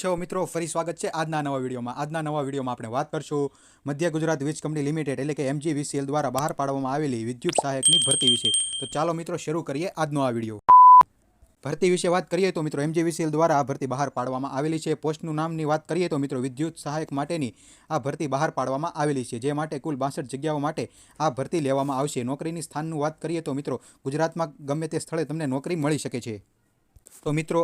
છો મિત્રો, ફરી સ્વાગત છે આજના નવા વિડીયોમાં આપણે વાત કરશું મધ્ય ગુજરાત વીજ કંપની લિમિટેડ એટલે કે MGVCL દ્વારા બહાર પાડવામાં આવેલી વિદ્યુત સહાયકની ભરતી વિશે। તો ચાલો મિત્રો શરૂ કરીએ આજનો આ વિડીયો। ભરતી વિશે વાત કરીએ તો મિત્રો MGVCL દ્વારા આ ભરતી બહાર પાડવામાં આવેલી છે। પોસ્ટનું નામની વાત કરીએ તો મિત્રો વિદ્યુત સહાયક માટેની આ ભરતી બહાર પાડવામાં આવેલી છે, જે માટે કુલ 62 જગ્યાઓ માટે આ ભરતી લેવામાં આવશે। નોકરીની સ્થાનનું વાત કરીએ તો મિત્રો ગુજરાતમાં ગમે તે સ્થળે તમને નોકરી મળી શકે છે। તો મિત્રો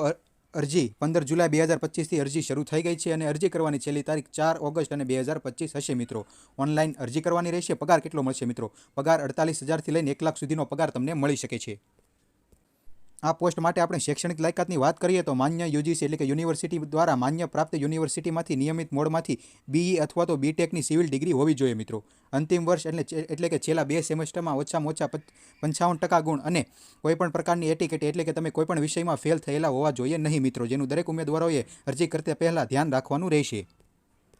અરજી 15 જુલાઈ 2025 થી અરજી શરૂ થઈ ગઈ છે અને અરજી કરવાની છેલ્લી તારીખ 4 ઓગસ્ટ અને 2025 હશે મિત્રો। ઓનલાઈન અરજી કરવાની રહેશે। પગાર કેટલો મળશે મિત્રો? પગાર 48,000 થી લઈને 1 લાખ સુધીનો પગાર તમને મળી શકે છે। આ પોસ્ટ માટે આપણે શૈક્ષણિક લાયકાતની વાત કરીએ તો માન્ય યુજીસી એટલે કે યુનિવર્સિટી દ્વારા માન્ય પ્રાપ્ત યુનિવર્સિટીમાંથી નિયમિત મોડમાંથી BE અથવા તો BTECની સિવિલ ડિગ્રી હોવી જોઈએ મિત્રો। અંતિમ વર્ષ એટલે કે છેલ્લા 2 સેમેસ્ટરમાં ઓછામાં ઓછા 55% ગુણ અને કોઈપણ પ્રકારની એટીકેટી એટલે કે તમે કોઈપણ વિષયમાં ફેલ થયેલા હોવા જોઈએ નહીં મિત્રો, જેનું દરેક ઉમેદવારોએ અરજી કરતા પહેલાં ધ્યાન રાખવાનું રહેશે।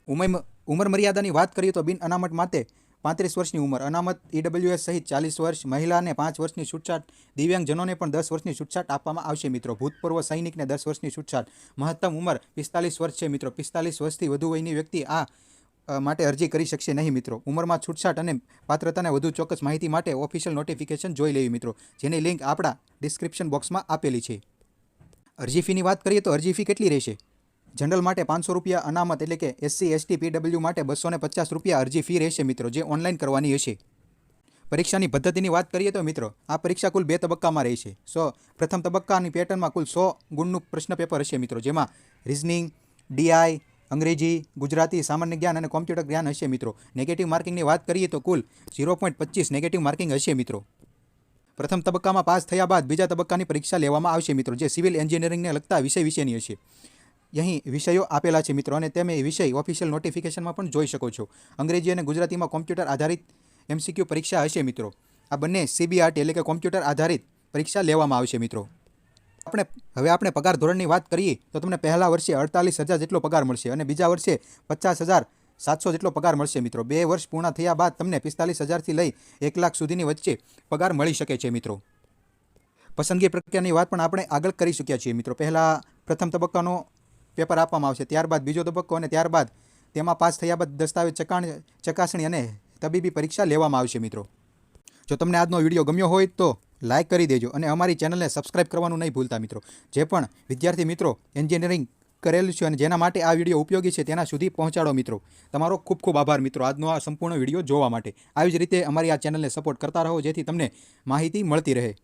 ઉંમર મર્યાદાની વાત કરીએ તો બિન અનામત માટે 35 વર્ષની ઉંમર, અનામત EWS સહિત 40 વર્ષ, મહિલાને 5 વર્ષની છૂટછાટ, દિવ્યાંગજનોને પણ 10 વર્ષની છૂટછાટ આપવામાં આવશે મિત્રો। ભૂતપૂર્વ સૈનિકને 10 વર્ષની છૂટછાટ। મહત્તમ ઉંમર 45 વર્ષ છે મિત્રો। 45 વર્ષથી વધુ વયની વ્યક્તિ આ માટે અરજી કરી શકશે નહીં મિત્રો। ઉંમરમાં છૂટછાટ અને પાત્રતાને વધુ ચોક્કસ માહિતી માટે ઓફિશિયલ નોટિફિકેશન જોઈ લેવી મિત્રો, જેની લિંક આપણા ડિસ્ક્રિપ્શન બોક્સમાં આપેલી છે। અરજી ફીની વાત કરીએ તો અરજી ફી કેટલી રહેશે? જનરલ માટે 500 રૂપિયા, અનામત એટલે કે SC ST PW માટે 250 રૂપિયા અરજી ફી રહેશે મિત્રો, જે ઓનલાઈન કરવાની હશે। પરીક્ષાની પદ્ધતિની વાત કરીએ તો મિત્રો આ પરીક્ષા કુલ 2 તબક્કામાં રહેશે। પ્રથમ તબક્કાની પેટર્નમાં કુલ 100 ગુણનું પ્રશ્ન પેપર હશે મિત્રો, જેમાં રિઝનિંગ, DI, અંગ્રેજી, ગુજરાતી, સામાન્ય જ્ઞાન અને કોમ્પ્યુટર જ્ઞાન હશે મિત્રો। નેગેટિવ માર્કિંગની વાત કરીએ તો કુલ 0.25 નેગેટિવ માર્કિંગ હશે મિત્રો। પ્રથમ તબક્કામાં પાસ થયા બાદ બીજા તબક્કાની પરીક્ષા લેવામાં આવશે મિત્રો, જે સિવિલ એન્જિનિયરિંગને લગતા વિષય વિશેની હશે। અહીં વિષયો આપેલા છે મિત્રો અને તમે વિષય ઓફિશિયલ નોટિફિકેશનમાં પણ જોઈ શકો છો। અંગ્રેજી અને ગુજરાતીમાં કોમ્પ્યુટર આધારિત MCQ પરીક્ષા હશે મિત્રો। આ બંને CBRT એટલે કે કોમ્પ્યુટર આધારિત પરીક્ષા લેવામાં આવશે મિત્રો। હવે આપણે પગાર ધોરણની વાત કરીએ તો તમને પહેલા વર્ષે 48,000 જેટલો પગાર મળશે અને બીજા વર્ષે 50,700 જેટલો પગાર મળશે મિત્રો। 2 વર્ષ પૂર્ણ થયા બાદ તમને 45,000 થી લઈ 1 લાખ સુધીની વચ્ચે પગાર મળી શકે છે મિત્રો। પસંદગી પ્રક્રિયાની વાત પણ આપણે આગળ કરી ચૂક્યા છીએ મિત્રો। પહેલા પ્રથમ તબક્કાનો પેપર આપવામાં આવશે, ત્યારબાદ બીજો તબક્કો અને ત્યારબાદ તેમાં પાસ થયા બાદ દસ્તાવેજ ચકાસણી અને તબીબી પરીક્ષા લેવામાં આવશે મિત્રો। જો તમને આજનો વિડીયો ગમ્યો હોય તો લાઇક કરી દેજો અને અમારી ચેનલને સબસ્ક્રાઇબ કરવાનું નહીં ભૂલતા મિત્રો। જે પણ વિદ્યાર્થી મિત્રો એન્જિનિયરિંગ કરેલું છે અને જેના માટે આ વિડીયો ઉપયોગી છે તેના સુધી પહોંચાડો મિત્રો। તમારો ખૂબ ખૂબ આભાર મિત્રો આજનો આ સંપૂર્ણ વિડીયો જોવા માટે। આવી જ રીતે અમારી આ ચેનલને સપોર્ટ કરતા રહો, જેથી તમને માહિતી મળતી રહે।